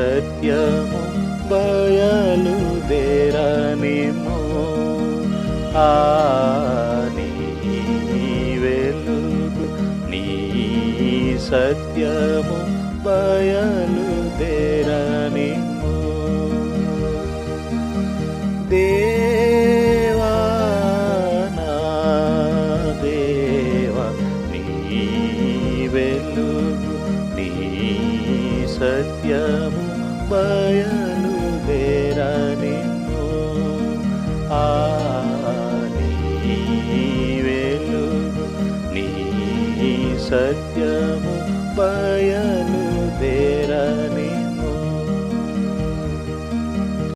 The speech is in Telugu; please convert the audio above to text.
సత్యము బయలుదేరనిమ్ము. నీ వెలుగు నీ సత్యము బయలుదేరనిమ్ము. దేవా నా దేవా నీ వెలుగు నీ సత్యము బయలుదేరనిమ్ము. నీ వెలుగు నీ సత్యము బయలుదేరనిమ్ము.